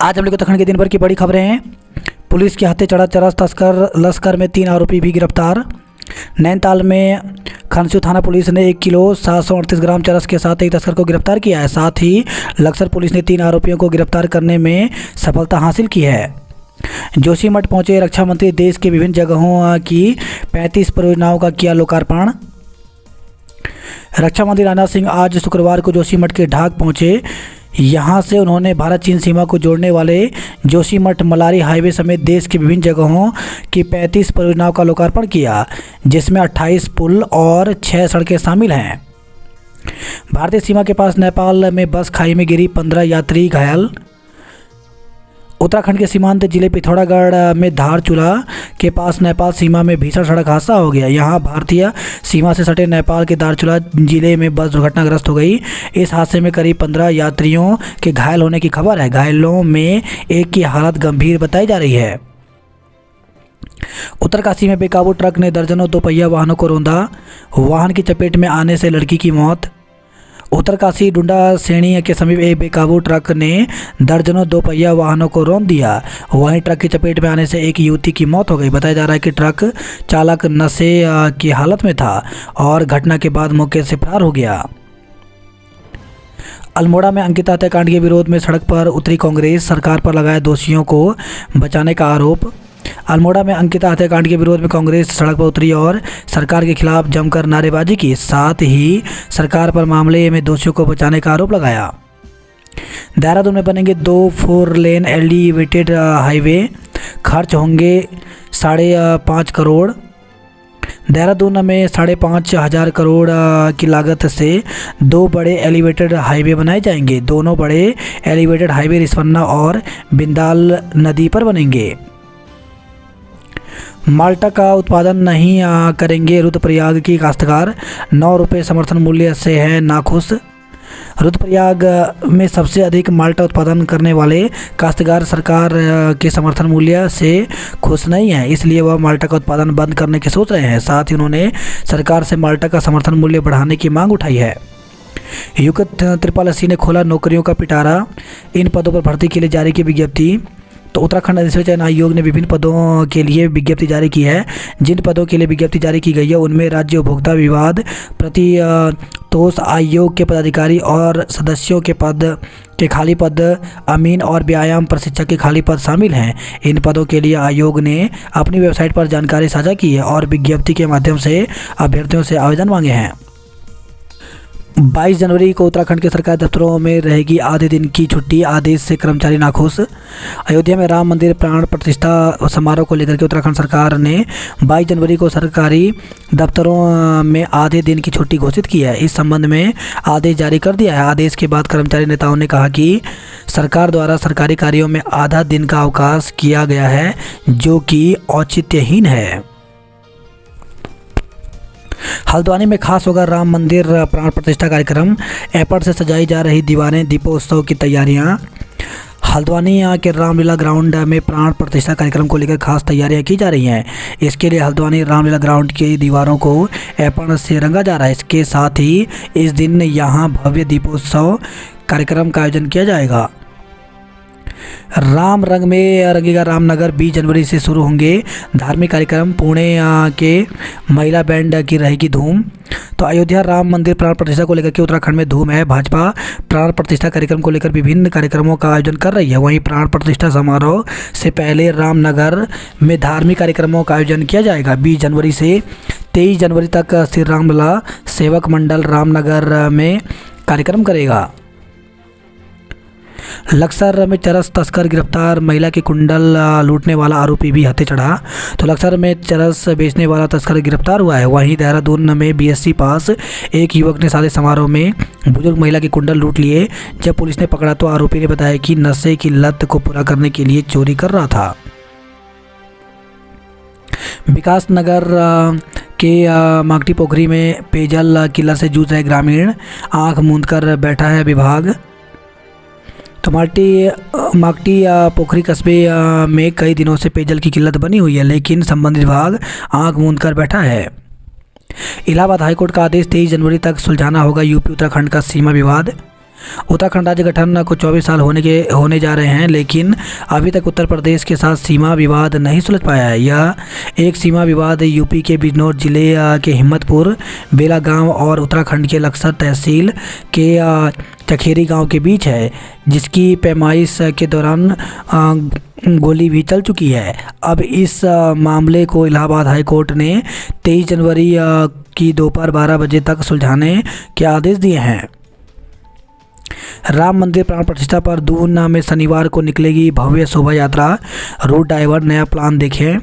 आज हम लोग उत्तराखंड के दिन भर की बड़ी खबरें हैं। पुलिस के हाथे चढ़ा चरस तस्कर लश्कर में 3 आरोपी भी गिरफ्तार। नैनीताल में खनसू थाना पुलिस ने 1 किलो 738 ग्राम चरस के साथ एक तस्कर को गिरफ्तार किया है। साथ ही लक्सर पुलिस ने 3 आरोपियों को गिरफ्तार करने में सफलता हासिल की है। जोशीमठ पहुंचे रक्षा मंत्री, देश के विभिन्न जगहों की 35 परियोजनाओं का किया लोकार्पण। रक्षा मंत्री राजनाथ सिंह आज शुक्रवार को जोशीमठ के ढाक पहुंचे। यहां से उन्होंने भारत चीन सीमा को जोड़ने वाले जोशीमठ मलारी हाईवे समेत देश की विभिन्न जगहों की 35 परियोजनाओं का लोकार्पण किया, जिसमें 28 पुल और 6 सड़कें शामिल हैं। भारतीय सीमा के पास नेपाल में बस खाई में गिरी, 15 यात्री घायल। उत्तराखंड के सीमांत जिले पिथौरागढ़ में धारचूला के पास नेपाल सीमा में भीषण सड़क हादसा हो गया। यहां भारतीय सीमा से सटे नेपाल के धारचूला जिले में बस दुर्घटनाग्रस्त हो गई। इस हादसे में करीब 15 यात्रियों के घायल होने की खबर है। घायलों में एक की हालत गंभीर बताई जा रही है। उत्तरकाशी में बेकाबू ट्रक ने दर्जनों दोपहिया वाहनों को रौंदा। वाहन की चपेट में आने से लड़की की मौत। उत्तरकाशी डुंडा सेणी के समीप एक बेकाबू ट्रक ने दर्जनों दोपहिया वाहनों को रौंद दिया। वहीं ट्रक की चपेट में आने से एक युवती की मौत हो गई। बताया जा रहा है कि ट्रक चालक नशे की हालत में था और घटना के बाद मौके से फरार हो गया। अल्मोड़ा में अंकिता हत्याकांड के विरोध में सड़क पर उतरी कांग्रेस, सरकार पर लगाए दोषियों को बचाने का आरोप। अल्मोड़ा में अंकिता हत्याकांड के विरोध में कांग्रेस सड़क पर उतरी और सरकार के खिलाफ जमकर नारेबाजी की। साथ ही सरकार पर मामले में दोषियों को बचाने का आरोप लगाया। देहरादून में बनेंगे 2 4 लेन एलिवेटेड हाईवे, खर्च होंगे 5.5 करोड़। देहरादून में 5,500 करोड़ की लागत से 2 बड़े एलिवेटेड हाईवे बनाए जाएंगे। दोनों बड़े एलिवेटेड हाईवे रिस्पन्ना और बिंदाल नदी पर बनेंगे। माल्टा का उत्पादन नहीं करेंगे रुद्रप्रयाग की काश्तकार, 9 रुपये समर्थन मूल्य से है नाखुश। रुद्रप्रयाग में सबसे अधिक माल्टा उत्पादन करने वाले काश्तकार सरकार के समर्थन मूल्य से खुश नहीं है, इसलिए वह माल्टा का उत्पादन बंद करने की सोच रहे हैं। साथ ही उन्होंने सरकार से माल्टा का समर्थन मूल्य बढ़ाने की मांग उठाई है। युक्त 83 ने खोला नौकरियों का पिटारा, इन पदों पर भर्ती के लिए जारी की विज्ञप्ति। तो उत्तराखंड अधिसूचना चयन आयोग ने विभिन्न पदों के लिए विज्ञप्ति जारी की है। जिन पदों के लिए विज्ञप्ति जारी की गई है उनमें राज्य उपभोक्ता विवाद प्रतितोष आयोग के पदाधिकारी और सदस्यों के पद के खाली पद, अमीन और व्यायाम प्रशिक्षक के खाली पद शामिल हैं। इन पदों के लिए आयोग ने अपनी वेबसाइट पर जानकारी साझा की है और विज्ञप्ति के माध्यम से अभ्यर्थियों से आवेदन मांगे हैं। 22 जनवरी को उत्तराखंड के सरकारी दफ्तरों में रहेगी आधे दिन की छुट्टी, आदेश से कर्मचारी नाखुश। अयोध्या में राम मंदिर प्राण प्रतिष्ठा समारोह को लेकर के उत्तराखंड सरकार ने 22 जनवरी को सरकारी दफ्तरों में आधे दिन की छुट्टी घोषित की है। इस संबंध में आदेश जारी कर दिया है। आदेश के बाद कर्मचारी नेताओं ने कहा कि सरकार द्वारा सरकारी कार्यों में आधा दिन का अवकाश किया गया है, जो कि औचित्यहीन है। हल्द्वानी में खास होगा राम मंदिर प्राण प्रतिष्ठा कार्यक्रम, एयरपोर्ट से सजाई जा रही दीवारें, दीपोत्सव की तैयारियां। हल्द्वानी के रामलीला ग्राउंड में प्राण प्रतिष्ठा कार्यक्रम को लेकर खास तैयारियां की जा रही हैं। इसके लिए हल्द्वानी रामलीला ग्राउंड की दीवारों को एयरपोर्ट से रंगा जा रहा है। इसके साथ ही इस दिन यहाँ भव्य दीपोत्सव कार्यक्रम का आयोजन किया जाएगा। राम रंग में रंगेगा रामनगर, 20 जनवरी से शुरू होंगे धार्मिक कार्यक्रम। पुणे के महिला बैंड की रहेगी धूम। तो अयोध्या राम मंदिर प्राण प्रतिष्ठा को लेकर के उत्तराखंड में धूम है। भाजपा प्राण प्रतिष्ठा कार्यक्रम को लेकर विभिन्न कार्यक्रमों का आयोजन कर रही है। वहीं प्राण प्रतिष्ठा समारोह से पहले रामनगर में धार्मिक कार्यक्रमों का आयोजन किया जाएगा। 20 जनवरी से 23 जनवरी तक श्री रामलला सेवक मंडल रामनगर में कार्यक्रम करेगा। लक्सर में चरस तस्कर गिरफ्तार, महिला के कुंडल लूटने वाला आरोपी भी हत्थे चढ़ा। तो लक्सर में चरस बेचने वाला तस्कर गिरफ्तार हुआ है। वहीं देहरादून में बीएससी पास एक युवक ने शादी समारोह में बुजुर्ग महिला के कुंडल लूट लिए। जब पुलिस ने पकड़ा तो आरोपी ने बताया कि नशे की लत को पूरा करने के लिए चोरी कर रहा था। विकास नगर के माकटी पोखरी में पेयजल किल्लत से जूझ रहे ग्रामीण, आंख मूंद कर बैठा है विभाग। तो माकटी पोखरी कस्बे में कई दिनों से पेयजल की किल्लत बनी हुई है, लेकिन संबंधित विभाग आंख मूंद कर बैठा है। इलाहाबाद हाईकोर्ट का आदेश, 23 जनवरी तक सुलझाना होगा यूपी उत्तराखंड का सीमा विवाद। उत्तराखंड राज्य गठन को 24 साल होने जा रहे हैं, लेकिन अभी तक उत्तर प्रदेश के साथ सीमा विवाद नहीं सुलझ पाया है। यह एक सीमा विवाद यूपी के बिजनौर जिले के हिम्मतपुर बेला गांव और उत्तराखंड के लक्सर तहसील के चखेरी गांव के बीच है, जिसकी पैमाइश के दौरान गोली भी चल चुकी है। अब इस मामले को इलाहाबाद हाई कोर्ट ने 23 जनवरी की दोपहर 12 बजे तक सुलझाने के आदेश दिए हैं। राम मंदिर प्राण प्रतिष्ठा पर दून में शनिवार को निकलेगी भव्य शोभा यात्रा, रूट डाइवर्ट, नया प्लान देखें।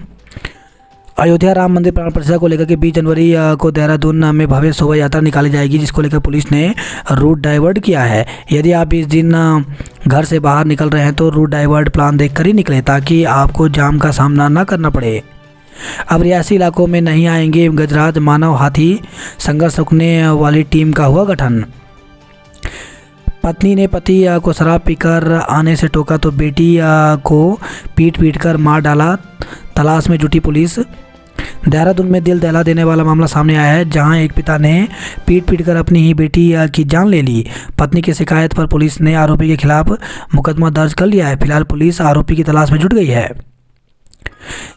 अयोध्या राम मंदिर प्राण प्रतिष्ठा को लेकर के 20 जनवरी को देहरादून में भव्य शोभा यात्रा निकाली जाएगी, जिसको लेकर पुलिस ने रूट डाइवर्ट किया है। यदि आप इस दिन घर से बाहर निकल रहे हैं तो रूट डाइवर्ट प्लान देखकर ही निकलें, ताकि आपको जाम का सामना न करना पड़े। अब रियासी इलाकों में नहीं आएंगे गजराज, मानव हाथी संघर्ष रोकने वाली टीम का हुआ गठन। पत्नी ने पति को शराब पीकर आने से टोका तो बेटी को पीट कर मार डाला, तलाश में जुटी पुलिस। देहरादून में दिल दहला देने वाला मामला सामने आया है, जहां एक पिता ने पीट कर अपनी ही बेटी की जान ले ली। पत्नी की शिकायत पर पुलिस ने आरोपी के खिलाफ मुकदमा दर्ज कर लिया है। फिलहाल पुलिस आरोपी की तलाश में जुट गई है।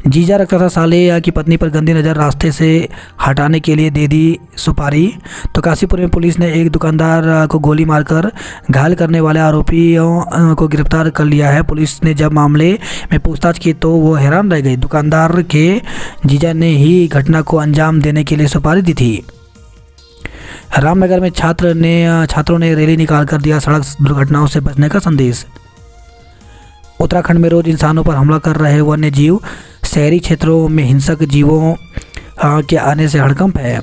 जीजा रखता था साले की पत्नी पर गंदी नज़र, रास्ते से हटाने के लिए दे दी सुपारी। तो काशीपुर में पुलिस ने एक दुकानदार को गोली मारकर घायल करने वाले आरोपियों को गिरफ्तार कर लिया है। पुलिस ने जब मामले में पूछताछ की तो वो हैरान रह गई। दुकानदार के जीजा ने ही घटना को अंजाम देने के लिए सुपारी दी थी। रामनगर में छात्रों ने रैली निकालकर दिया सड़क दुर्घटनाओं से बचने का संदेश। उत्तराखंड में रोज इंसानों पर हमला कर रहे वन्य जीव, शहरी क्षेत्रों में हिंसक जीवों के आने से हड़कंप है।